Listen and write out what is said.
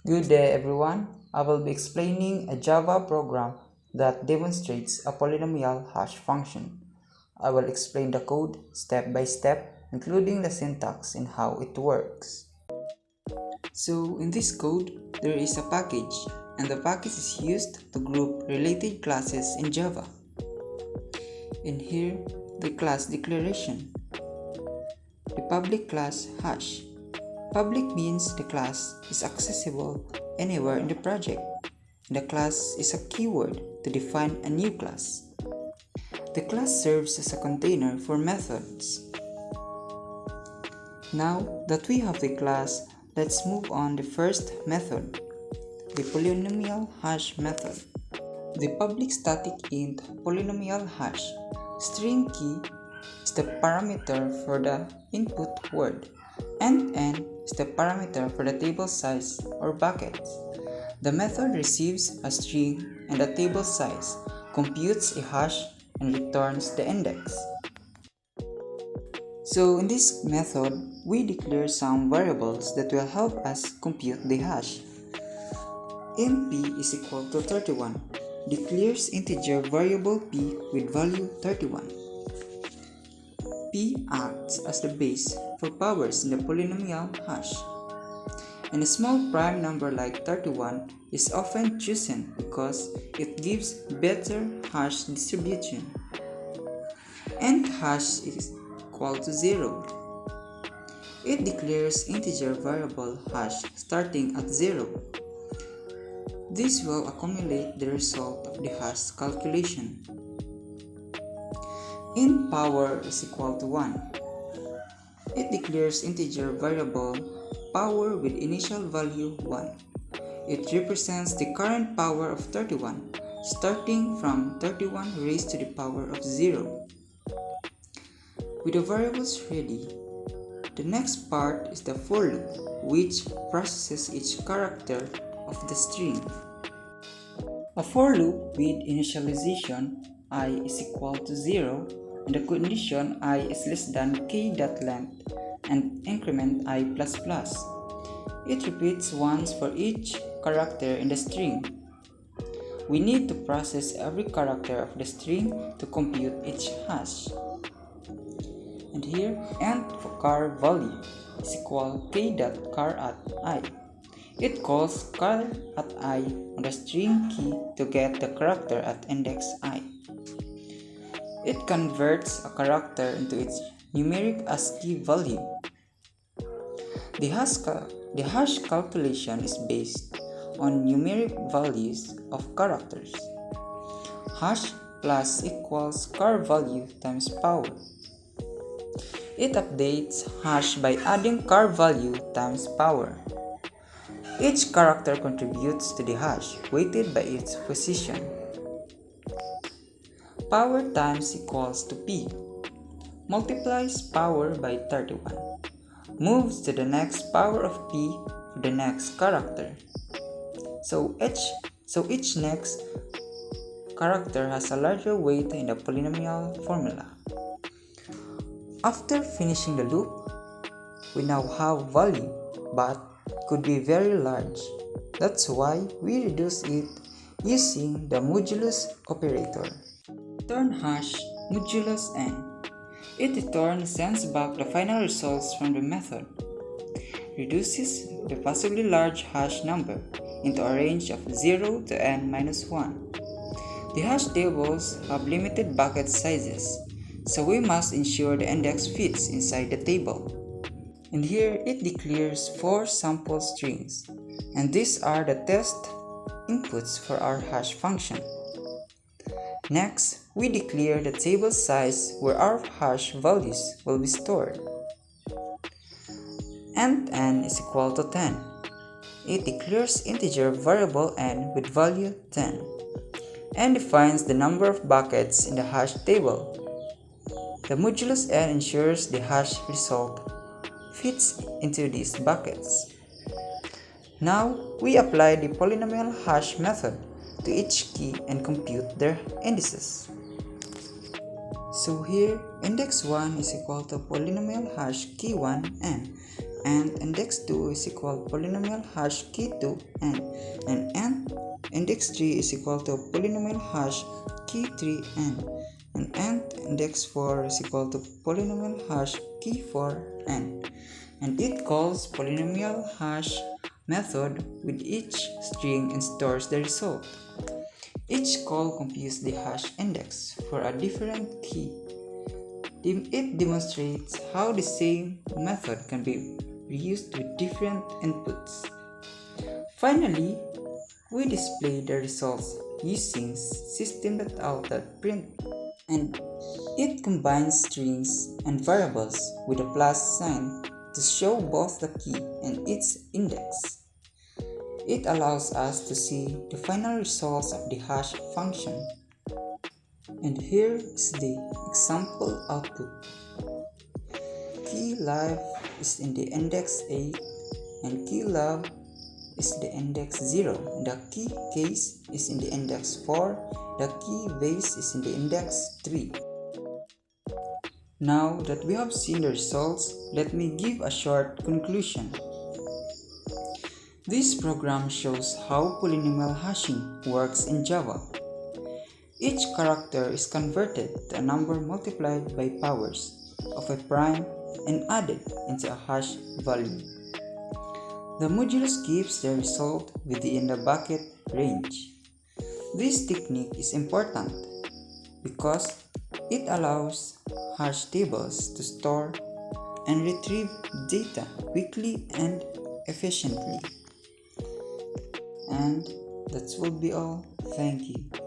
Good day everyone. I will be explaining a Java program that demonstrates a polynomial hash function. I will explain the code step by step, including the syntax and how it works. So in this code, there is a package, and the package is used to group related classes in Java. In here, the class declaration. The public class hash. Public means the class is accessible anywhere in the project, and the class is a keyword to define a new class. The class serves as a container for methods. Now that we have the class, let's move on the first method, the polynomial hash method. The public static int polynomial hash string key is the parameter for the input word, and n is the parameter for the table size or buckets. The method receives a string and a table size, computes a hash, and returns the index. So in this method, we declare some variables that will help us compute the hash. mp is equal to 31 declares integer variable p with value 31. P acts as the base for powers in the polynomial hash. And a small prime number like 31 is often chosen because it gives better hash distribution. And hash is equal to 0. It declares integer variable hash starting at 0. This will accumulate the result of the hash calculation. Int power is equal to 1. It declares integer variable power with initial value 1. It represents the current power of 31, starting from 31 raised to the power of 0. With the variables ready, the next part is the for loop, which processes each character of the string. A for loop with initialization I is equal to 0 and the condition I is less than k.length and increment I++. It repeats once for each character in the string. We need to process every character of the string to compute each hash. And here, int for char value is equal k.char at I. It calls char at I on the string key to get the character at index I. It converts a character into its numeric ASCII value. The hash calculation is based on numeric values of characters. Hash plus equals char value times power. It updates hash by adding char value times power. Each character contributes to the hash, weighted by its position. Power times equals to p. Multiplies power by 31. Moves to the next power of p for the next character. So each next character has a larger weight in the polynomial formula. After finishing the loop, we now have value, but could be very large. That's why we reduce it using the modulus operator. Return hash modulus n. It sends back the final results from the method. Reduces the possibly large hash number into a range of 0 to n-1. The hash tables have limited bucket sizes, so we must ensure the index fits inside the table. And here it declares 4 sample strings, and these are the test inputs for our hash function. Next, we declare the table size where our hash values will be stored. Int n is equal to 10. It declares integer variable n with value 10 and defines the number of buckets in the hash table. The modulus n ensures the hash result fits into these buckets. Now, we apply the polynomial hash method to each key and compute their indices. So here, index 1 is equal to polynomial hash key1 n, and index 2 is equal to polynomial hash key 2 n, and index 3 is equal to polynomial hash key 3 n, and index 4 is equal to polynomial hash key 4 n, and it calls polynomial hash method with each string and stores the result. Each call computes the hash index for a different key. It demonstrates how the same method can be reused with different inputs. Finally, we display the results using system.out.print, and it combines strings and variables with a plus sign to show both the key and its index. It allows us to see the final results of the hash function. And here is the example output. Key live is in the index 8 and key love is the index 0. The key case is in the index 4. The key base is in the index 3. Now that we have seen the results, let me give a short conclusion. This program shows how polynomial hashing works in Java. Each character is converted to a number multiplied by powers of a prime and added into a hash value. The modulus keeps the result within the bucket range. This technique is important because it allows hash tables to store and retrieve data quickly and efficiently. And that will be all. Thank you.